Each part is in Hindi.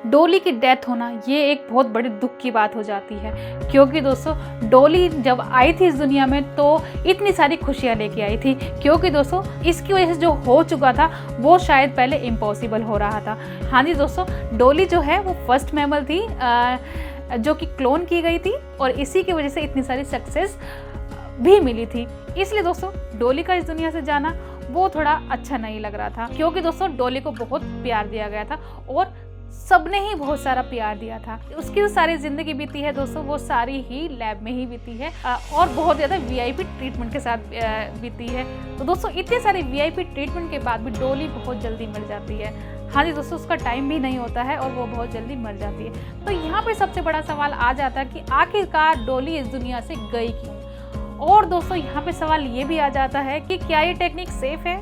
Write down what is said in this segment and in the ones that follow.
डॉली की डेथ होना ये एक बहुत बड़े दुख की बात हो जाती है, क्योंकि दोस्तों डॉली जब आई थी इस दुनिया में तो इतनी सारी खुशियाँ लेके आई थी, क्योंकि दोस्तों इसकी वजह से जो हो चुका था वो शायद पहले इम्पॉसिबल हो रहा था। हाँ जी दोस्तों, डॉली जो है वो फर्स्ट मैमल थी जो कि क्लोन की गई थी और इसी की वजह से इतनी सारी सक्सेस भी मिली थी। इसलिए दोस्तों डॉली का इस दुनिया से जाना वो थोड़ा अच्छा नहीं लग रहा था, क्योंकि दोस्तों डॉली को बहुत प्यार दिया गया था और सबने ही बहुत सारा प्यार दिया था। उसकी जो सारी ज़िंदगी बीती है दोस्तों वो सारी ही लैब में ही बीती है और बहुत ज़्यादा वीआईपी ट्रीटमेंट के साथ बीती है। तो दोस्तों इतने सारे वीआईपी ट्रीटमेंट के बाद भी डॉली बहुत जल्दी मर जाती है। हाँ जी दोस्तों, उसका टाइम भी नहीं होता है और वो बहुत जल्दी मर जाती है। तो यहाँ पे सबसे बड़ा सवाल आ जाता है कि आखिरकार डॉली इस दुनिया से गई क्यों। और दोस्तों यहाँ पे सवाल ये भी आ जाता है कि क्या ये टेक्निक सेफ है,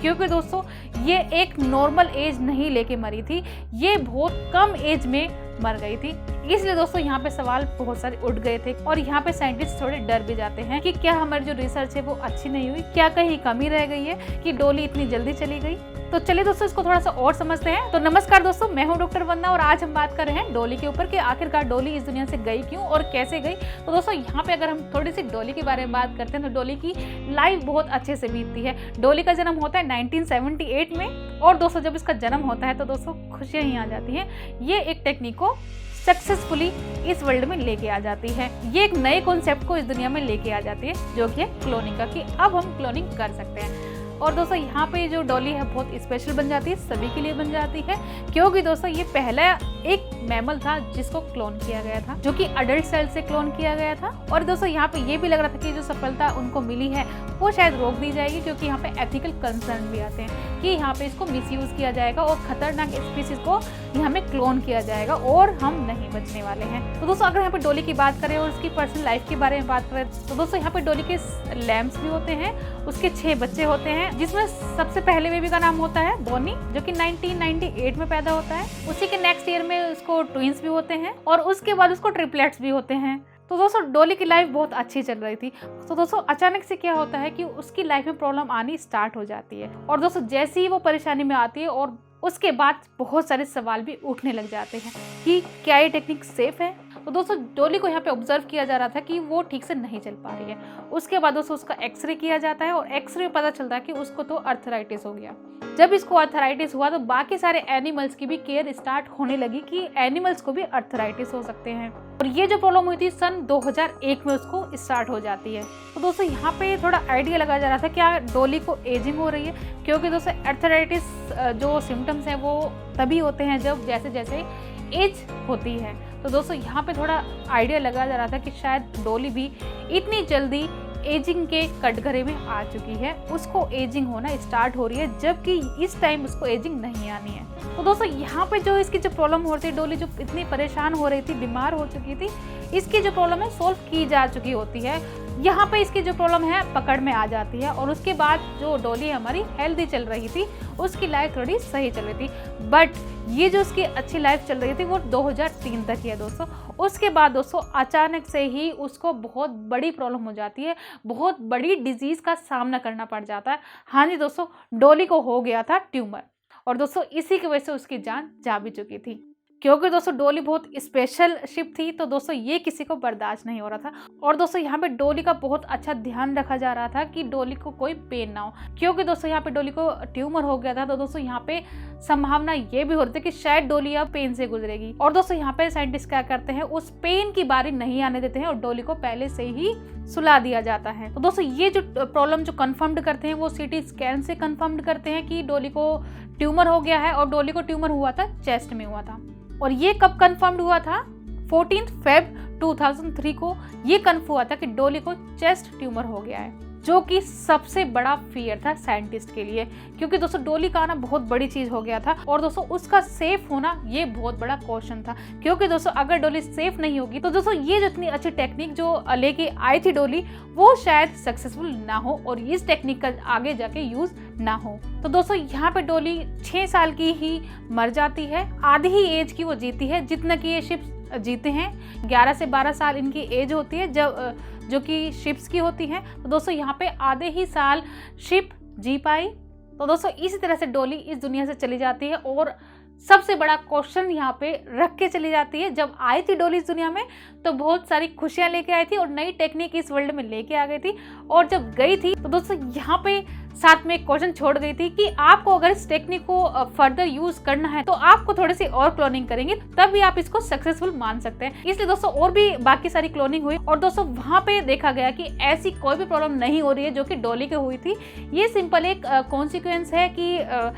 क्योंकि दोस्तों ये एक नॉर्मल एज नहीं लेके मरी थी, ये बहुत कम एज में मर गई थी। इसलिए दोस्तों यहाँ पे सवाल बहुत सारे उठ गए थे और यहाँ पे साइंटिस्ट थोड़े डर भी जाते हैं कि क्या हमारी जो रिसर्च है वो अच्छी नहीं हुई, क्या कहीं कमी रह गई है कि डॉली इतनी जल्दी चली गई। तो चलिए दोस्तों इसको थोड़ा सा और समझते हैं। तो नमस्कार दोस्तों, मैं हूं डॉक्टर वंदना और आज हम बात कर रहे हैं डॉली के ऊपर कि आखिरकार डॉली इस दुनिया से गई क्यों और कैसे गई। तो दोस्तों यहाँ पे अगर हम थोड़ी सी डॉली के बारे में बात करते हैं तो डॉली की लाइफ बहुत अच्छे से बीतती है। डॉली का जन्म होता है 1978 में और दोस्तों जब इसका जन्म होता है तो दोस्तों खुशियाँ ही आ जाती हैं। ये एक टेक्निक को सक्सेसफुली इस वर्ल्ड में लेके आ जाती है। ये एक नए कॉन्सेप्ट को इस दुनिया में लेके आ जाती है जो कि है क्लोनिंग का, कि अब हम क्लोनिंग कर सकते हैं। और दोस्तों यहाँ पे जो डॉली है बहुत स्पेशल बन जाती है, सभी के लिए बन जाती है, क्योंकि दोस्तों ये पहला एक मैमल था जिसको क्लोन किया गया था, जो कि अडल्ट सेल से क्लोन किया गया था। और दोस्तों यहाँ पे ये भी लग रहा था कि जो सफलता उनको मिली है वो शायद रोक दी जाएगी, क्योंकि यहाँ पे एथिकल कंसर्न भी आते हैं कि यहाँ पे इसको मिसयूज किया जाएगा और खतरनाक स्पीसीज को यहाँ में क्लोन किया जाएगा और हम नहीं बचने वाले हैं। तो दोस्तों अगर यहाँ पे डॉली की बात करें और उसकी पर्सनल लाइफ के बारे में बात करें तो दोस्तों यहाँ पे डॉली के लैम्स भी होते हैं, उसके 6 बच्चे होते हैं, जिसमें सबसे पहले बेबी का नाम होता है बॉनी, जो कि 1998 में पैदा होता है। उसी के नेक्स्ट ईयर में उसको ट्विंस भी होते हैं और उसके बाद उसको ट्रिपलेट्स भी होते हैं। तो दोस्तों डॉली की लाइफ बहुत अच्छी चल रही थी। तो दोस्तों अचानक से क्या होता है कि उसकी लाइफ में प्रॉब्लम आनी स्टार्ट हो जाती है और दोस्तों जैसे ही वो परेशानी में आती है और उसके बाद बहुत सारे सवाल भी उठने लग जाते हैं कि क्या ये टेक्निक सेफ है। तो दोस्तों डॉली को यहाँ पे ऑब्जर्व किया जा रहा था कि वो ठीक से नहीं चल पा रही है। उसके बाद दोस्तों उसका एक्सरे किया जाता है और एक्सरे में पता चलता है कि उसको तो अर्थराइटिस हो गया। जब इसको अर्थराइटिस हुआ तो बाकी सारे एनिमल्स की भी केयर स्टार्ट होने लगी कि एनिमल्स को भी अर्थराइटिस हो सकते हैं। और ये जो प्रॉब्लम हुई थी सन 2001 में उसको स्टार्ट हो जाती है। तो दोस्तों यहाँ पे थोड़ा आइडिया लगाया जा रहा था क्या डॉली को एजिंग हो रही है, क्योंकि दोस्तों अर्थराइटिस जो सिम्टम्स हैं वो तभी होते हैं जब जैसे जैसे एज होती है। तो दोस्तों यहाँ पे थोड़ा आइडिया लगाया जा रहा था कि शायद डॉली भी इतनी जल्दी एजिंग के कटघरे में आ चुकी है, उसको एजिंग होना स्टार्ट हो रही है, जबकि इस टाइम उसको एजिंग नहीं आनी है। तो दोस्तों यहाँ पे जो इसकी जो प्रॉब्लम हो रही थी, डॉली जो इतनी परेशान हो रही थी, बीमार हो चुकी थी, इसकी जो प्रॉब्लम है सॉल्व की जा चुकी होती है। यहाँ पे इसकी जो प्रॉब्लम है पकड़ में आ जाती है और उसके बाद जो डॉली हमारी हेल्दी चल रही थी, उसकी लाइफ थोड़ी सही चल रही थी। बट ये जो उसकी अच्छी लाइफ चल रही थी वो 2003 तक ही है दोस्तों। उसके बाद दोस्तों अचानक से ही उसको बहुत बड़ी प्रॉब्लम हो जाती है, बहुत बड़ी डिजीज़ का सामना करना पड़ जाता है। हाँ जी दोस्तों, डॉली को हो गया था ट्यूमर और दोस्तों इसी की वजह से उसकी जान जा भी चुकी थी, क्योंकि दोस्तों डॉली बहुत स्पेशल शिप थी। तो दोस्तों ये किसी को बर्दाश्त नहीं हो रहा था और दोस्तों यहाँ पे डॉली का बहुत अच्छा ध्यान रखा जा रहा था कि डॉली को कोई पेन ना हो, क्योंकि दोस्तों यहाँ पे डॉली को ट्यूमर हो गया था। तो दोस्तों यहाँ पे संभावना ये भी हो रही थी कि शायद डॉली अब पेन से गुजरेगी। और दोस्तों यहाँ पे साइंटिस्ट क्या करते हैं, उस पेन की बारी नहीं आने देते हैं और डॉली को पहले से ही सुला दिया जाता है। तो दोस्तों ये जो प्रॉब्लम जो कंफर्म्ड करते हैं वो सीटी स्कैन से कंफर्म्ड करते हैं कि डॉली को ट्यूमर हो गया है और डॉली को ट्यूमर हुआ था चेस्ट में हुआ था। और ये कब कंफर्म्ड हुआ था, 14 फेब 2003 को ये कंफर्म हुआ था कि डॉली को चेस्ट ट्यूमर हो गया है, जो कि सबसे बड़ा फियर था साइंटिस्ट के लिए, क्योंकि दोस्तों डॉली का आना बहुत बड़ी चीज हो गया था और दोस्तों उसका सेफ होना ये बहुत बड़ा क्वेश्चन था, क्योंकि दोस्तों अगर डॉली सेफ नहीं होगी तो दोस्तों ये जो इतनी अच्छी टेक्निक जो लेके आई थी डॉली वो शायद सक्सेसफुल ना हो और इस टेक्निक का आगे जाके यूज ना हो। तो दोस्तों यहाँ पे डॉली 6 साल की ही मर जाती है, आधी ही एज की वो जीती है जितना कि ये शिप जीते हैं। 11 से 12 साल इनकी एज होती है जब जो कि शिप्स की होती हैं। तो दोस्तों यहाँ पे आधे ही साल शिप जी पाई। तो दोस्तों इसी तरह से डॉली इस दुनिया से चली जाती है और सबसे बड़ा क्वेश्चन यहाँ पे रख के चली जाती है। जब आई थी डॉली इस दुनिया में तो बहुत सारी खुशियां लेके आई थी और नई टेक्निक इस वर्ल्ड में लेके आ गई थी, और जब गई थी तो दोस्तों यहाँ पे साथ में एक क्वेश्चन छोड़ गई थी कि आपको अगर इस टेक्निक को फर्दर यूज करना है तो आपको थोड़ी सी और क्लोनिंग करेंगे तभी आप इसको सक्सेसफुल मान सकते हैं। इसलिए दोस्तों और भी बाकी सारी क्लोनिंग हुई और दोस्तों वहां पे देखा गया कि ऐसी कोई भी प्रॉब्लम नहीं हो रही है जो कि डॉली को हुई थी। ये सिंपल एक कॉन्सिक्वेंस है कि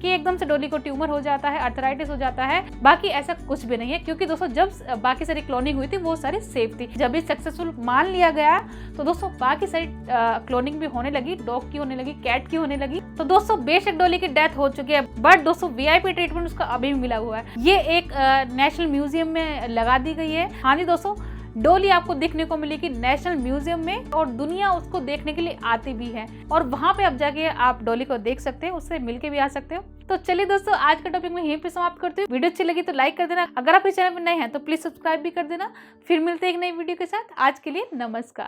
एकदम से डॉली को ट्यूमर हो जाता है, अर्थराइटिस हो जाता है, बाकी ऐसा कुछ भी नहीं है। क्योंकि दोस्तों जब बाकी सारी क्लोनिंग हुई थी वो सारी सेफ थी। जब ये सक्सेसफुल मान लिया गया तो दोस्तों बाकी सारी क्लोनिंग भी होने लगी, डॉग की होने लगी, कैट की होने लगी। तो दोस्तों बेशक डॉली की डेथ हो चुकी है बट दोस्तों वीआईपी ट्रीटमेंट उसका अभी भी मिला हुआ है। ये एक नेशनल म्यूजियम में लगा दी गई है। हाँ जी दोस्तों, डॉली आपको देखने को मिलेगी नेशनल म्यूजियम में और दुनिया उसको देखने के लिए आती भी है और वहां पे अब जाके आप डॉली को देख सकते हो, उससे मिलके भी आ सकते हो। तो चलिए दोस्तों आज का टॉपिक मैं यहीं पे समाप्त करती हूँ। वीडियो अच्छी लगी तो लाइक कर देना, अगर आप इस चैनल पर नए हैं तो प्लीज सब्सक्राइब भी कर देना। फिर मिलते हैं एक नई वीडियो के साथ। आज के लिए नमस्कार।